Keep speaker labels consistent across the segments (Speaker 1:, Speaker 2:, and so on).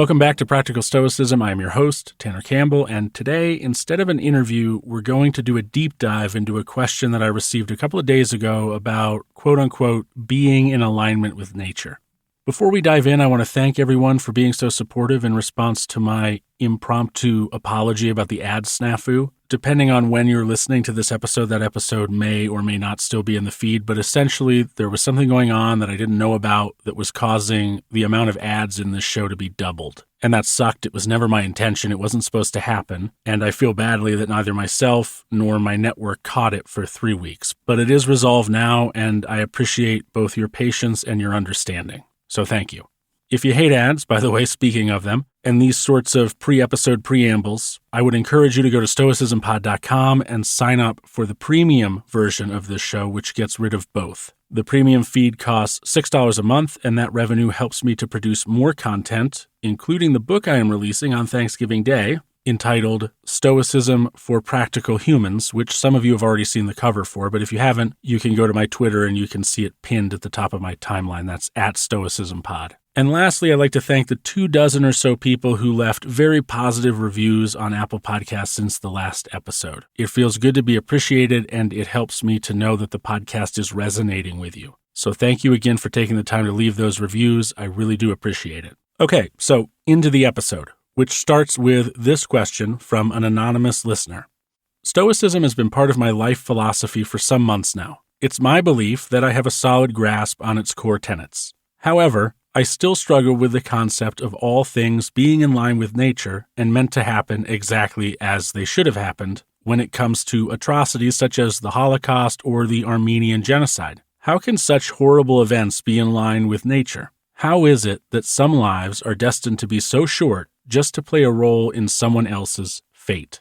Speaker 1: Welcome back to Practical Stoicism. I am your host, Tanner Campbell, and today, instead of an interview, we're going to do a deep dive into a question that I received a couple of days ago about, quote-unquote, being in alignment with nature. Before we dive in, I want to thank everyone for being so supportive in response to my impromptu apology about the ad snafu. Depending on when you're listening to this episode, that episode may or may not still be in the feed, but essentially there was something going on that I didn't know about that was causing the amount of ads in this show to be doubled. And that sucked. It was never my intention. It wasn't supposed to happen. And I feel badly that neither myself nor my network caught it for 3 weeks. But it is resolved now, and I appreciate both your patience and your understanding. So thank you. If you hate ads, by the way, speaking of them, and these sorts of pre-episode preambles, I would encourage you to go to stoicismpod.com and sign up for the premium version of this show, which gets rid of both. The premium feed costs $6 a month, and that revenue helps me to produce more content, including the book I am releasing on Thanksgiving Day, entitled Stoicism for Practical Humans, which some of you have already seen the cover for, but if you haven't, you can go to my Twitter and you can see it pinned at the top of my timeline. That's @stoicismpod. And lastly, I'd like to thank the 24 or so people who left very positive reviews on Apple Podcasts since the last episode. It feels good to be appreciated, and it helps me to know that the podcast is resonating with you. So thank you again for taking the time to leave those reviews. I really do appreciate it. Okay, so into the episode, which starts with this question from an anonymous listener. Stoicism has been part of my life philosophy for some months now. It's my belief that I have a solid grasp on its core tenets. However, I still struggle with the concept of all things being in line with nature and meant to happen exactly as they should have happened when it comes to atrocities such as the Holocaust or the Armenian genocide. How can such horrible events be in line with nature? How is it that some lives are destined to be so short just to play a role in someone else's fate?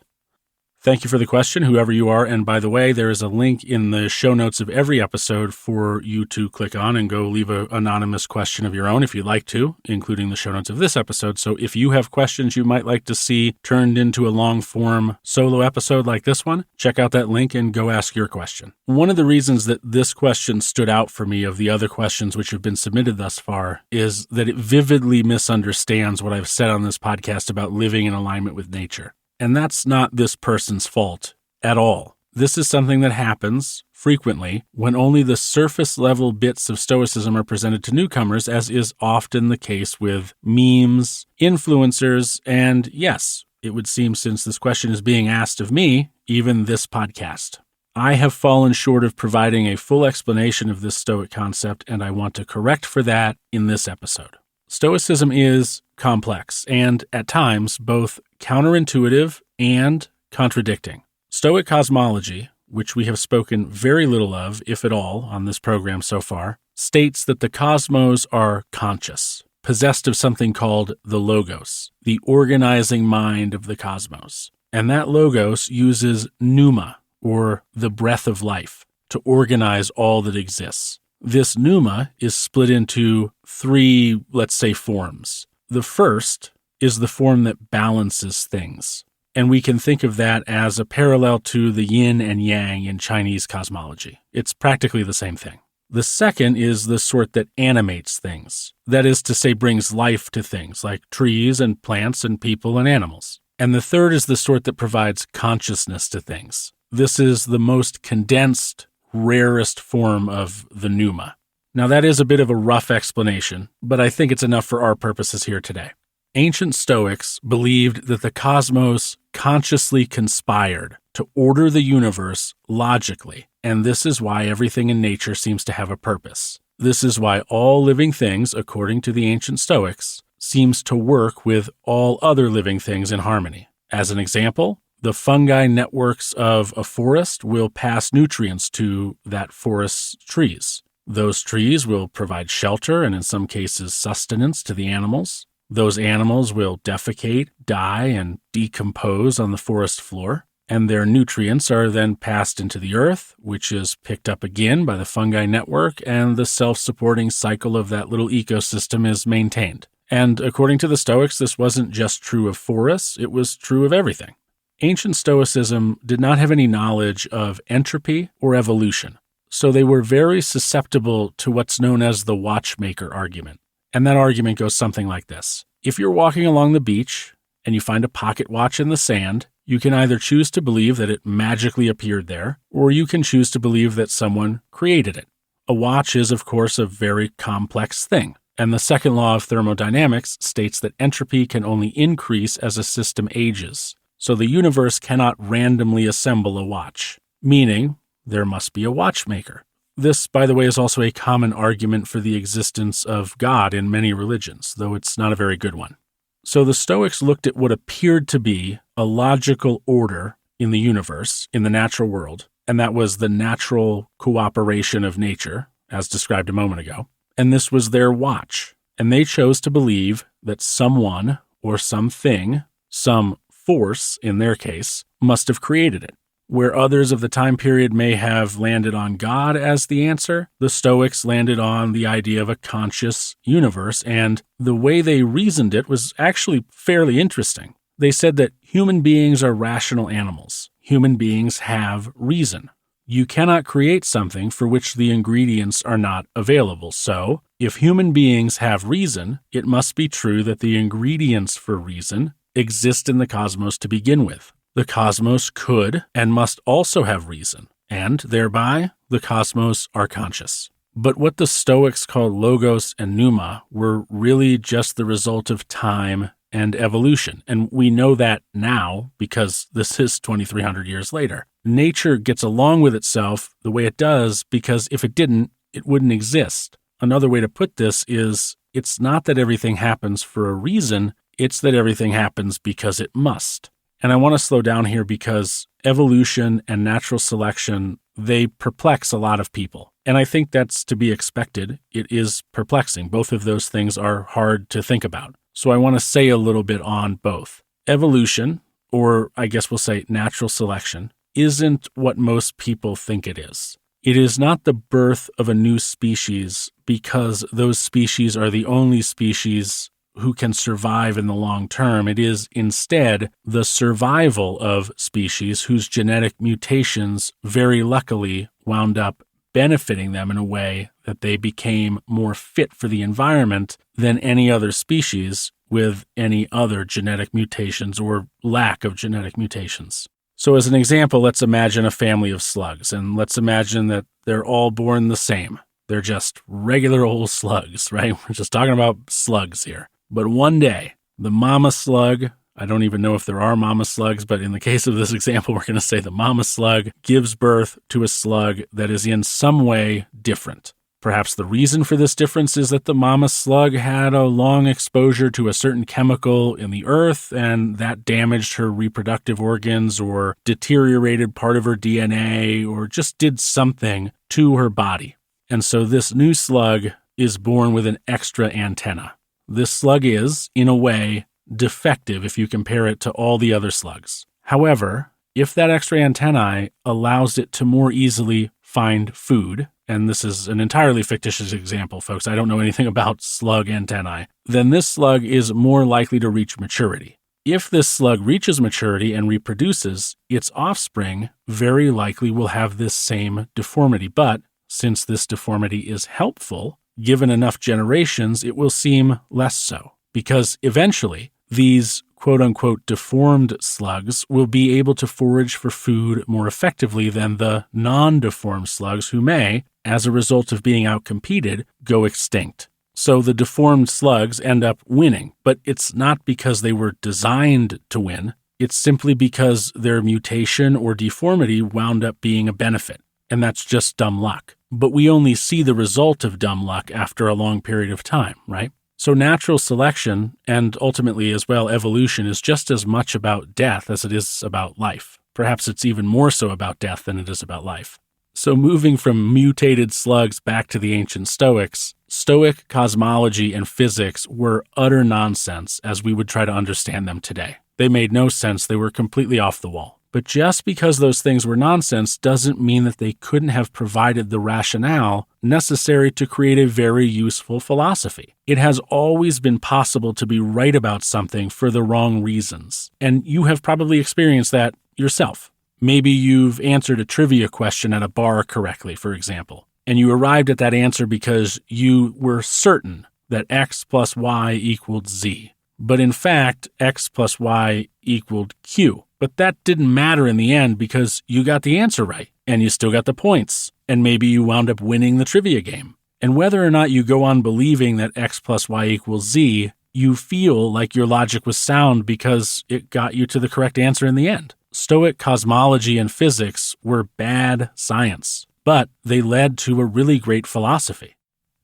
Speaker 1: Thank you for the question, whoever you are. And by the way, there is a link in the show notes of every episode for you to click on and go leave an anonymous question of your own if you'd like to, including the show notes of this episode. So if you have questions you might like to see turned into a long-form solo episode like this one, check out that link and go ask your question. One of the reasons that this question stood out for me of the other questions which have been submitted thus far is that it vividly misunderstands what I've said on this podcast about living in alignment with nature. And that's not this person's fault at all. This is something that happens frequently when only the surface level bits of Stoicism are presented to newcomers, as is often the case with memes, influencers, and yes, it would seem since this question is being asked of me, even this podcast. I have fallen short of providing a full explanation of this Stoic concept, and I want to correct for that in this episode. Stoicism is complex and, at times, both counterintuitive and contradicting. Stoic cosmology, which we have spoken very little of, if at all, on this program so far, states that the cosmos are conscious, possessed of something called the logos, the organizing mind of the cosmos. And that logos uses pneuma, or the breath of life, to organize all that exists. This pneuma is split into 3, let's say, forms. The first is the form that balances things, and we can think of that as a parallel to the yin and yang in Chinese cosmology. It's practically the same thing. The second is the sort that animates things, that is to say, brings life to things like trees and plants and people and animals. And the third is the sort that provides consciousness to things. This is the most condensed, rarest form of the pneuma. Now that is a bit of a rough explanation, but I think it's enough for our purposes here today. Ancient Stoics believed that the cosmos consciously conspired to order the universe logically, and this is why everything in nature seems to have a purpose. This is why all living things, according to the ancient Stoics, seems to work with all other living things in harmony. As an example, the fungi networks of a forest will pass nutrients to that forest's trees. Those trees will provide shelter and in some cases sustenance to the animals. Those animals will defecate, die, and decompose on the forest floor, and their nutrients are then passed into the earth, which is picked up again by the fungi network, and the self-supporting cycle of that little ecosystem is maintained. And according to the Stoics, this wasn't just true of forests, it was true of everything. Ancient Stoicism did not have any knowledge of entropy or evolution, so they were very susceptible to what's known as the watchmaker argument. And that argument goes something like this. If you're walking along the beach and you find a pocket watch in the sand, you can either choose to believe that it magically appeared there, or you can choose to believe that someone created it. A watch is, of course, a very complex thing, and the second law of thermodynamics states that entropy can only increase as a system ages. So the universe cannot randomly assemble a watch, meaning there must be a watchmaker. This, by the way, is also a common argument for the existence of God in many religions, though it's not a very good one. So the Stoics looked at what appeared to be a logical order in the universe, in the natural world, and that was the natural cooperation of nature, as described a moment ago. And this was their watch. And they chose to believe that someone or something, some force in their case, must have created it. Where others of the time period may have landed on God as the answer, the Stoics landed on the idea of a conscious universe, and the way they reasoned it was actually fairly interesting. They said that human beings are rational animals. Human beings have reason. You cannot create something for which the ingredients are not available. So, if human beings have reason, it must be true that the ingredients for reason exist in the cosmos to begin with. The cosmos could and must also have reason, and thereby the cosmos are conscious. But what the Stoics called logos and pneuma were really just the result of time and evolution, and we know that now because this is 2,300 years later. Nature gets along with itself the way it does because if it didn't, it wouldn't exist. Another way to put this is it's not that everything happens for a reason, it's that everything happens because it must. And I want to slow down here because evolution and natural selection, they perplex a lot of people. And I think that's to be expected. It is perplexing. Both of those things are hard to think about. So I want to say a little bit on both. Evolution, or I guess we'll say natural selection, isn't what most people think it is. It is not the birth of a new species because those species are the only species who can survive in the long term. It is instead the survival of species whose genetic mutations very luckily wound up benefiting them in a way that they became more fit for the environment than any other species with any other genetic mutations or lack of genetic mutations. So as an example, let's imagine a family of slugs, and let's imagine that they're all born the same. They're just regular old slugs, right? We're just talking about slugs here. But one day, the mama slug, I don't even know if there are mama slugs, but in the case of this example, we're going to say the mama slug gives birth to a slug that is in some way different. Perhaps the reason for this difference is that the mama slug had a long exposure to a certain chemical in the earth, and that damaged her reproductive organs or deteriorated part of her DNA or just did something to her body. And so this new slug is born with an extra antenna. This slug is, in a way, defective if you compare it to all the other slugs. However, if that extra antennae allows it to more easily find food, and this is an entirely fictitious example, folks, I don't know anything about slug antennae, then this slug is more likely to reach maturity. If this slug reaches maturity and reproduces, its offspring very likely will have this same deformity. But since this deformity is helpful, given enough generations, it will seem less so, because eventually these quote-unquote deformed slugs will be able to forage for food more effectively than the non-deformed slugs who may, as a result of being outcompeted, go extinct. So the deformed slugs end up winning, but it's not because they were designed to win. It's simply because their mutation or deformity wound up being a benefit, and that's just dumb luck. But we only see the result of dumb luck after a long period of time, right? So natural selection, and ultimately as well evolution, is just as much about death as it is about life. Perhaps it's even more so about death than it is about life. So moving from mutated slugs back to the ancient Stoics, Stoic cosmology and physics were utter nonsense as we would try to understand them today. They made no sense. They were completely off the wall. But just because those things were nonsense doesn't mean that they couldn't have provided the rationale necessary to create a very useful philosophy. It has always been possible to be right about something for the wrong reasons, and you have probably experienced that yourself. Maybe you've answered a trivia question at a bar correctly, for example, and you arrived at that answer because you were certain that X plus Y equaled Z. But in fact, x plus y equaled q. But that didn't matter in the end because you got the answer right, and you still got the points, and maybe you wound up winning the trivia game. And whether or not you go on believing that x plus y equals z, you feel like your logic was sound because it got you to the correct answer in the end. Stoic cosmology and physics were bad science, but they led to a really great philosophy.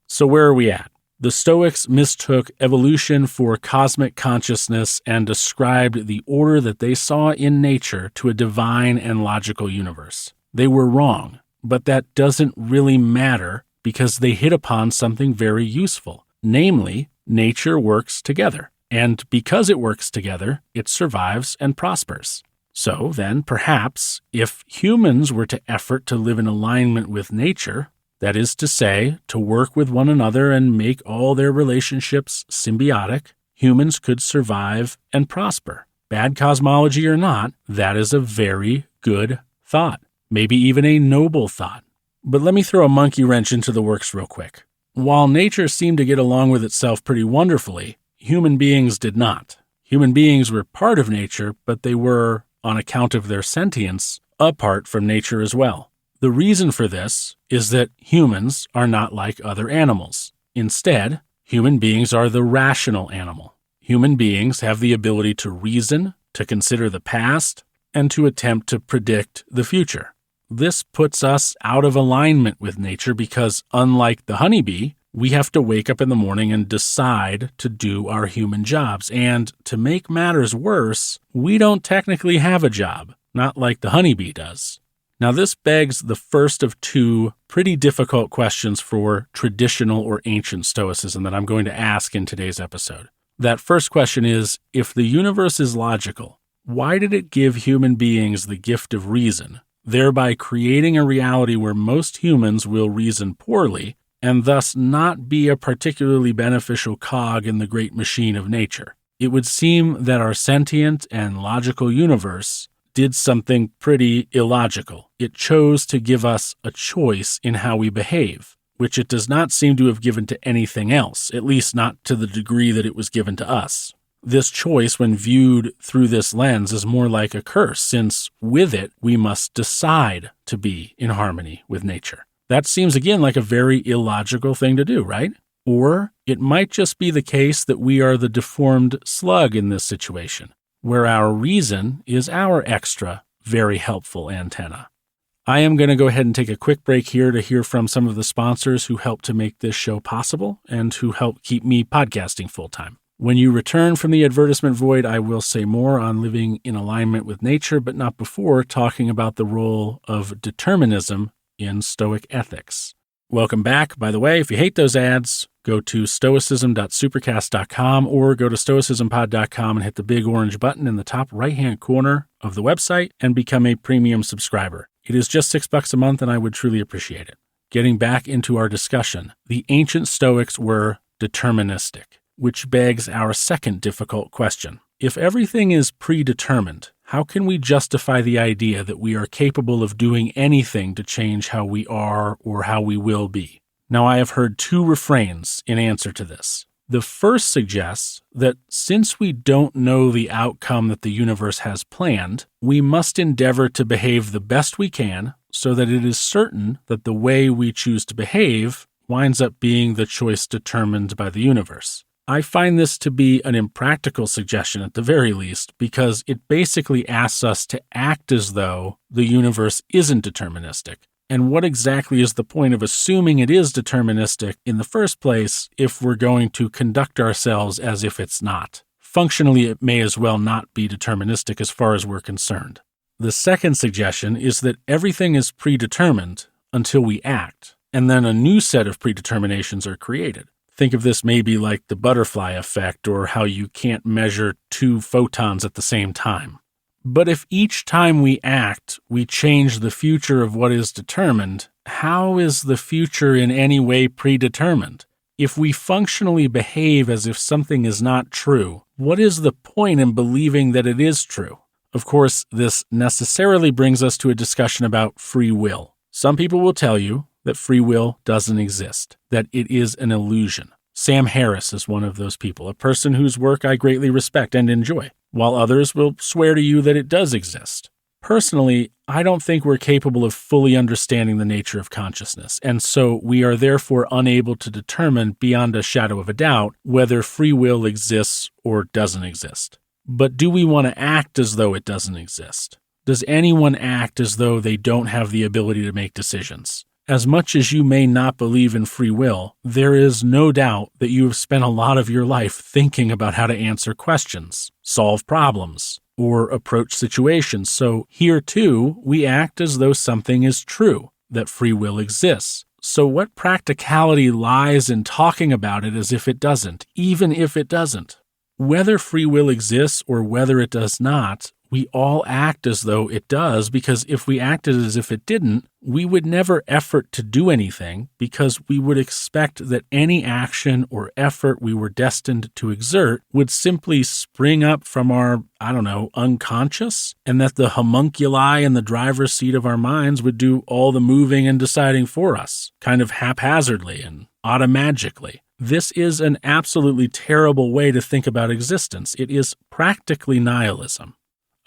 Speaker 1: So where are we at? The Stoics mistook evolution for cosmic consciousness and ascribed the order that they saw in nature to a divine and logical universe. They were wrong, but that doesn't really matter because they hit upon something very useful. Namely, nature works together, and because it works together, it survives and prospers. So then, perhaps, if humans were to effort to live in alignment with nature, that is to say, to work with one another and make all their relationships symbiotic, humans could survive and prosper. Bad cosmology or not, that is a very good thought, maybe even a noble thought. But let me throw a monkey wrench into the works real quick. While nature seemed to get along with itself pretty wonderfully, human beings did not. Human beings were part of nature, but they were, on account of their sentience, apart from nature as well. The reason for this is that humans are not like other animals. Instead, human beings are the rational animal. Human beings have the ability to reason, to consider the past, and to attempt to predict the future. This puts us out of alignment with nature because, unlike the honeybee, we have to wake up in the morning and decide to do our human jobs. And to make matters worse, we don't technically have a job, not like the honeybee does. Now, this begs the first of two pretty difficult questions for traditional or ancient Stoicism that I'm going to ask in today's episode. That first question is, if the universe is logical, why did it give human beings the gift of reason, thereby creating a reality where most humans will reason poorly and thus not be a particularly beneficial cog in the great machine of nature? It would seem that our sentient and logical universe did something pretty illogical. It chose to give us a choice in how we behave, which it does not seem to have given to anything else, at least not to the degree that it was given to us. This choice, when viewed through this lens, is more like a curse, since with it, we must decide to be in harmony with nature. That seems, again, like a very illogical thing to do, right? Or it might just be the case that we are the deformed slug in this situation, where our reason is our extra, very helpful antenna. I am going to go ahead and take a quick break here to hear from some of the sponsors who help to make this show possible and who help keep me podcasting full-time. When you return from the advertisement void, I will say more on living in alignment with nature, but not before talking about the role of determinism in Stoic ethics. Welcome back. By the way, if you hate those ads, go to stoicism.supercast.com or go to stoicismpod.com and hit the big orange button in the top right-hand corner of the website and become a premium subscriber. It is just $6 a month, and I would truly appreciate it. Getting back into our discussion, the ancient Stoics were deterministic, which begs our second difficult question. If everything is predetermined, how can we justify the idea that we are capable of doing anything to change how we are or how we will be? Now, I have heard two refrains in answer to this. The first suggests that since we don't know the outcome that the universe has planned, we must endeavor to behave the best we can so that it is certain that the way we choose to behave winds up being the choice determined by the universe. I find this to be an impractical suggestion at the very least, because it basically asks us to act as though the universe isn't deterministic. And what exactly is the point of assuming it is deterministic in the first place if we're going to conduct ourselves as if it's not? Functionally, it may as well not be deterministic as far as we're concerned. The second suggestion is that everything is predetermined until we act, and then a new set of predeterminations are created. Think of this maybe like the butterfly effect, or how you can't measure two photons at the same time. But if each time we act, we change the future of what is determined, how is the future in any way predetermined? If we functionally behave as if something is not true, what is the point in believing that it is true? Of course, this necessarily brings us to a discussion about free will. Some people will tell you that free will doesn't exist, that it is an illusion. Sam Harris is one of those people, a person whose work I greatly respect and enjoy, while others will swear to you that it does exist. Personally, I don't think we're capable of fully understanding the nature of consciousness, and so we are therefore unable to determine beyond a shadow of a doubt whether free will exists or doesn't exist. But do we want to act as though it doesn't exist? Does anyone act as though they don't have the ability to make decisions? As much as you may not believe in free will, there is no doubt that you have spent a lot of your life thinking about how to answer questions, solve problems, or approach situations. So here too, we act as though something is true, that free will exists. So what practicality lies in talking about it as if it doesn't, even if it doesn't? Whether free will exists or whether it does not, we all act as though it does, because if we acted as if it didn't, we would never effort to do anything, because we would expect that any action or effort we were destined to exert would simply spring up from our, unconscious, and that the homunculi in the driver's seat of our minds would do all the moving and deciding for us, kind of haphazardly and automagically. This is an absolutely terrible way to think about existence. It is practically nihilism.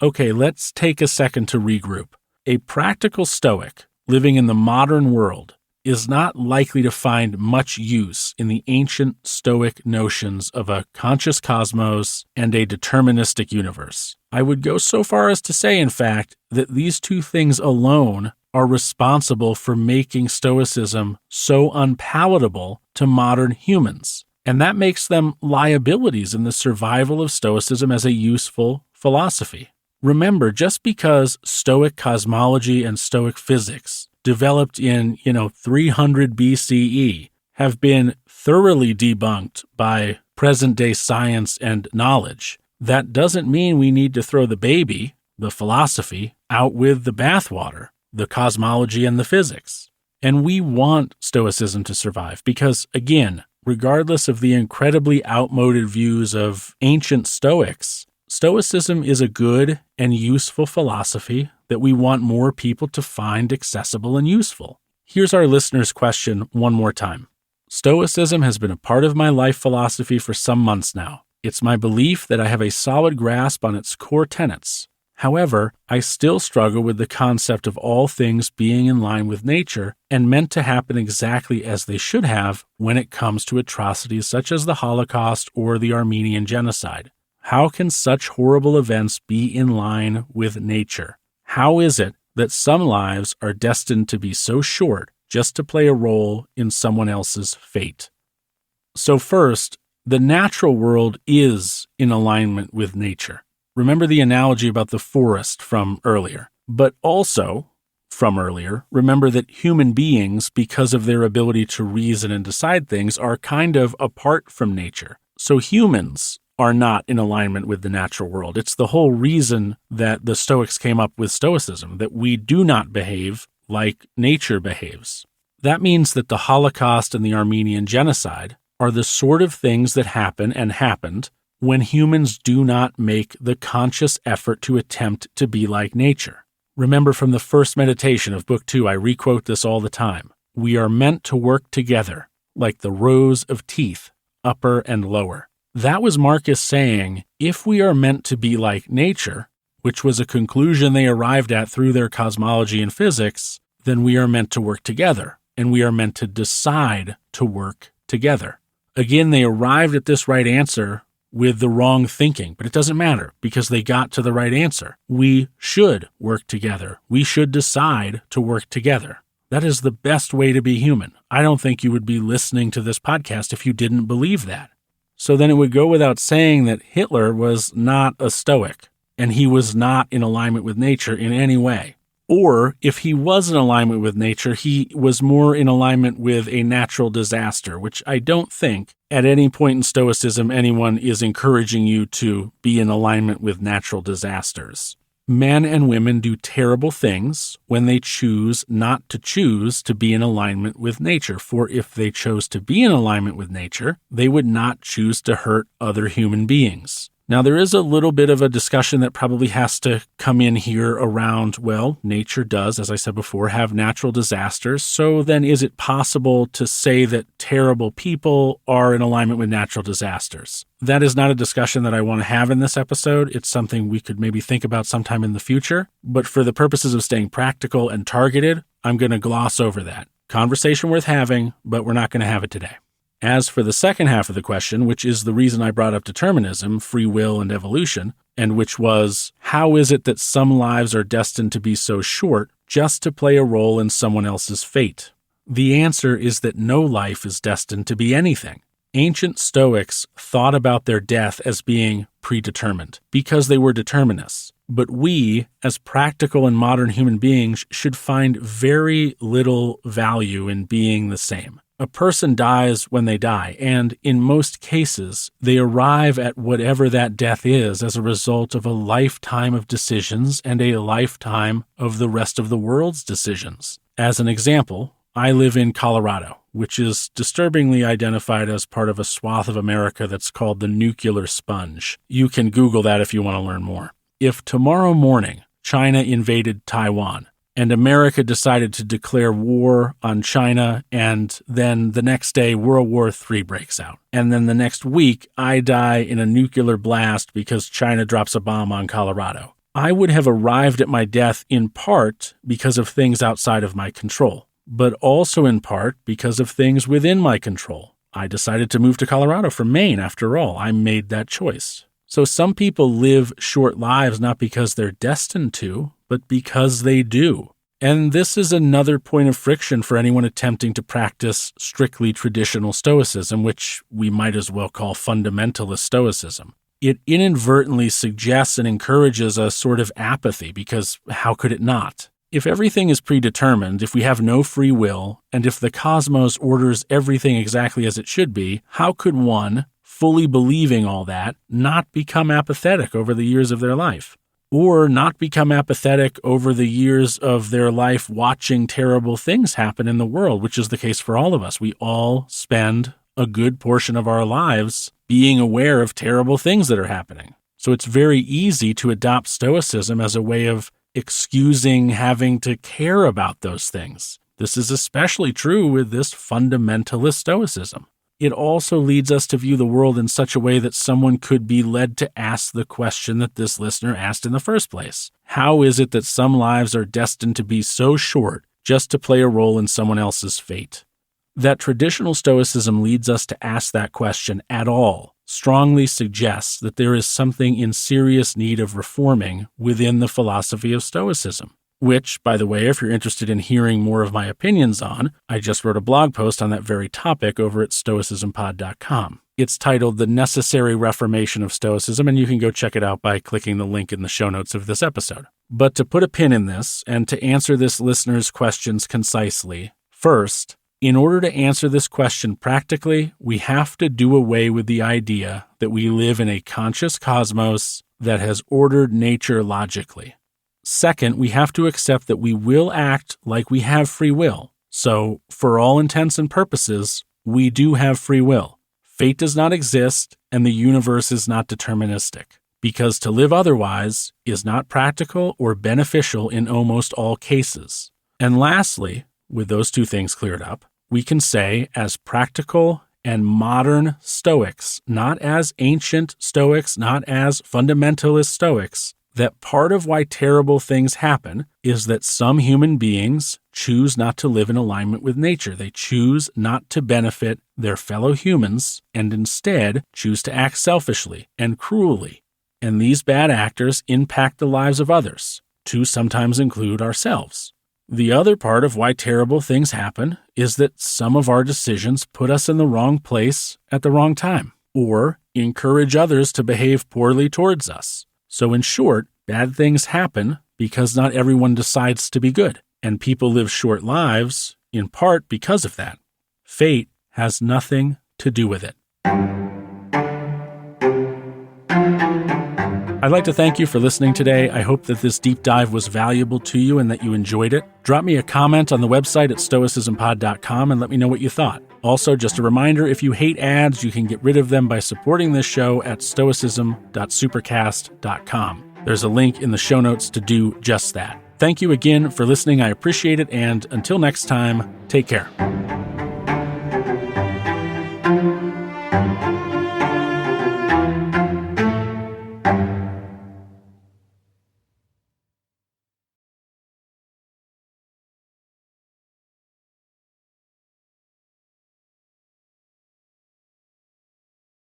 Speaker 1: Okay, let's take a second to regroup. A practical Stoic living in the modern world is not likely to find much use in the ancient Stoic notions of a conscious cosmos and a deterministic universe. I would go so far as to say, in fact, that these two things alone are responsible for making Stoicism so unpalatable to modern humans. And that makes them liabilities in the survival of Stoicism as a useful philosophy. Remember, just because Stoic cosmology and Stoic physics developed in, 300 BCE have been thoroughly debunked by present-day science and knowledge, that doesn't mean we need to throw the baby, the philosophy, out with the bathwater, the cosmology and the physics. And we want Stoicism to survive because, again, regardless of the incredibly outmoded views of ancient Stoics, Stoicism is a good and useful philosophy that we want more people to find accessible and useful. Here's our listener's question one more time. Stoicism has been a part of my life philosophy for some months now. It's my belief that I have a solid grasp on its core tenets. However, I still struggle with the concept of all things being in line with nature and meant to happen exactly as they should have when it comes to atrocities such as the Holocaust or the Armenian genocide. How can such horrible events be in line with nature? How is it that some lives are destined to be so short just to play a role in someone else's fate? So first, the natural world is in alignment with nature. Remember the analogy about the forest from earlier. But also, from earlier, remember that human beings, because of their ability to reason and decide things, are kind of apart from nature. So humans are not in alignment with the natural world. It's the whole reason that the Stoics came up with Stoicism, that we do not behave like nature behaves. That means that the Holocaust and the Armenian genocide are the sort of things that happen and happened when humans do not make the conscious effort to attempt to be like nature. Remember from the first meditation of Book 2, I requote this all the time. We are meant to work together, like the rows of teeth, upper and lower. That was Marcus saying, if we are meant to be like nature, which was a conclusion they arrived at through their cosmology and physics, then we are meant to work together, and we are meant to decide to work together. Again, they arrived at this right answer with the wrong thinking, but it doesn't matter because they got to the right answer. We should work together. We should decide to work together. That is the best way to be human. I don't think you would be listening to this podcast if you didn't believe that. So then it would go without saying that Hitler was not a Stoic, and he was not in alignment with nature in any way. Or if he was in alignment with nature, he was more in alignment with a natural disaster, which I don't think at any point in Stoicism anyone is encouraging you to be in alignment with natural disasters. Men and women do terrible things when they choose not to be in alignment with nature. For if they chose to be in alignment with nature, they would not choose to hurt other human beings. Now, there is a little bit of a discussion that probably has to come in here around, well, nature does, as I said before, have natural disasters. So then is it possible to say that terrible people are in alignment with natural disasters? That is not a discussion that I want to have in this episode. It's something we could maybe think about sometime in the future. But for the purposes of staying practical and targeted, I'm going to gloss over that. Conversation worth having, but we're not going to have it today. As for the second half of the question, which is the reason I brought up determinism, free will, and evolution, and which was, how is it that some lives are destined to be so short just to play a role in someone else's fate? The answer is that no life is destined to be anything. Ancient Stoics thought about their death as being predetermined because they were determinists. But we, as practical and modern human beings, should find very little value in being the same. A person dies when they die, and in most cases, they arrive at whatever that death is as a result of a lifetime of decisions and a lifetime of the rest of the world's decisions. As an example, I live in Colorado, which is disturbingly identified as part of a swath of America that's called the nuclear sponge. You can Google that if you want to learn more. If tomorrow morning China invaded Taiwan, and America decided to declare war on China, and then the next day World War III breaks out. And then the next week, I die in a nuclear blast because China drops a bomb on Colorado. I would have arrived at my death in part because of things outside of my control, but also in part because of things within my control. I decided to move to Colorado from Maine, after all. I made that choice. So some people live short lives not because they're destined to, but because they do. And this is another point of friction for anyone attempting to practice strictly traditional Stoicism, which we might as well call fundamentalist Stoicism. It inadvertently suggests and encourages a sort of apathy, because how could it not? If everything is predetermined, if we have no free will, and if the cosmos orders everything exactly as it should be, how could one, fully believing all that, not become apathetic over the years of their life? Or not become apathetic over the years of their life watching terrible things happen in the world, which is the case for all of us. We all spend a good portion of our lives being aware of terrible things that are happening. So it's very easy to adopt Stoicism as a way of excusing having to care about those things. This is especially true with this fundamentalist Stoicism. It also leads us to view the world in such a way that someone could be led to ask the question that this listener asked in the first place. How is it that some lives are destined to be so short just to play a role in someone else's fate? That traditional Stoicism leads us to ask that question at all strongly suggests that there is something in serious need of reforming within the philosophy of Stoicism. Which, by the way, if you're interested in hearing more of my opinions on, I just wrote a blog post on that very topic over at stoicismpod.com. It's titled The Necessary Reformation of Stoicism, and you can go check it out by clicking the link in the show notes of this episode. But to put a pin in this, and to answer this listener's questions concisely, first, in order to answer this question practically, we have to do away with the idea that we live in a conscious cosmos that has ordered nature logically. Second, we have to accept that we will act like we have free will. So, for all intents and purposes, we do have free will. Fate does not exist, and the universe is not deterministic, because to live otherwise is not practical or beneficial in almost all cases. And lastly, with those two things cleared up, we can say, as practical and modern Stoics, not as ancient Stoics, not as fundamentalist Stoics, that part of why terrible things happen is that some human beings choose not to live in alignment with nature. They choose not to benefit their fellow humans and instead choose to act selfishly and cruelly. And these bad actors impact the lives of others, to sometimes include ourselves. The other part of why terrible things happen is that some of our decisions put us in the wrong place at the wrong time, or encourage others to behave poorly towards us. So in short, bad things happen because not everyone decides to be good, and people live short lives in part because of that. Fate has nothing to do with it. I'd like to thank you for listening today. I hope that this deep dive was valuable to you and that you enjoyed it. Drop me a comment on the website at stoicismpod.com and let me know what you thought. Also, just a reminder, if you hate ads, you can get rid of them by supporting this show at stoicism.supercast.com. There's a link in the show notes to do just that. Thank you again for listening. I appreciate it. And until next time, take care.